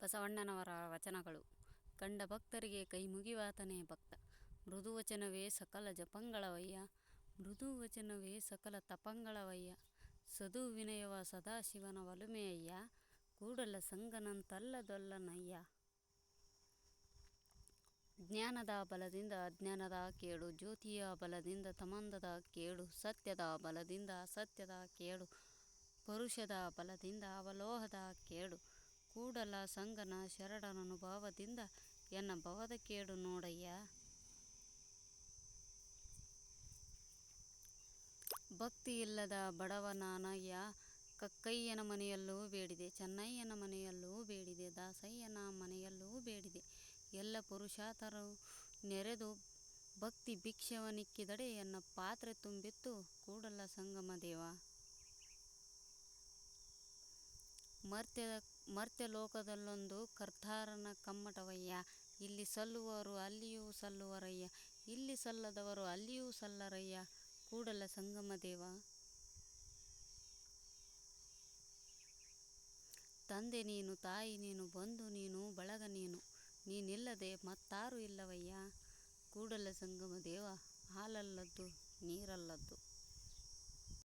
ಬಸವಣ್ಣನವರ ವಚನಗಳು. ಕಂಡ ಭಕ್ತರಿಗೆ ಕೈ ಮುಗಿವಾತನೇ ಭಕ್ತ. ಮೃದುವಚನವೇ ಸಕಲ ಜಪಂಗಳವಯ್ಯ, ಮೃದುವಚನವೇ ಸಕಲ ತಪಂಗಳವಯ್ಯ. ಸದು ವಿನಯವ ಸದಾಶಿವನ ಒಲುಮೆಯಯ್ಯ, ಕೂಡಲ ಸಂಗನಂತಲ್ಲದೊಲ್ಲನಯ್ಯ. ಜ್ಞಾನದ ಬಲದಿಂದ ಅಜ್ಞಾನದ ಕೇಡು, ಜ್ಯೋತಿಯ ಬಲದಿಂದ ತಮಂದದ ಕೇಡು, ಸತ್ಯದ ಬಲದಿಂದ ಅಸತ್ಯದ ಕೇಡು, ಪರುಷದ ಬಲದಿಂದ ಅವಲೋಹದ ಕೇಡು. ಕೂಡಲ ಸಂಗನ ಶರಣನುಭವದಿಂದ ಎನ್ನ ಭವದ ಕೇಡು ನೋಡಯ್ಯ. ಭಕ್ತಿ ಇಲ್ಲದ ಬಡವನಾನಯ್ಯ, ಕಕ್ಕಯ್ಯನ ಮನೆಯಲ್ಲೂ ಬೇಡಿದೆ, ಚೆನ್ನಯ್ಯನ ಮನೆಯಲ್ಲೂ ಬೇಡಿದೆ, ದಾಸಯ್ಯನ ಮನೆಯಲ್ಲೂ ಬೇಡಿದೆ. ಎಲ್ಲ ಪುರುಷಾರ್ಥರು ನೆರೆದು ಭಕ್ತಿ ಭಿಕ್ಷವನಿಕ್ಕಿದಡೆ, ಎನ್ನ ಪಾತ್ರೆ ತುಂಬಿತ್ತು ಕೂಡಲ ಸಂಗಮ ದೇವ. ಮರ್ತ್ಯಲೋಕದಲ್ಲೊಂದು ಕರ್ತಾರನ ಕಮ್ಮಟವಯ್ಯ, ಇಲ್ಲಿ ಸಲ್ಲುವವರು ಅಲ್ಲಿಯೂ ಸಲ್ಲುವರಯ್ಯ, ಇಲ್ಲಿ ಸಲ್ಲದವರು ಅಲ್ಲಿಯೂ ಸಲ್ಲರಯ್ಯ. ಕೂಡಲ ಸಂಗಮ ದೇವ. ತಂದೆ ನೀನು, ತಾಯಿ ನೀನು, ಬಂಧು ನೀನು, ಬಳಗ ನೀನು, ನೀನಿಲ್ಲದೆ ಮತ್ತಾರು ಇಲ್ಲವಯ್ಯ. ಕೂಡಲ ಸಂಗಮ ದೇವ. ಹಾಲಲ್ಲದ್ದು ನೀರಲ್ಲದ್ದು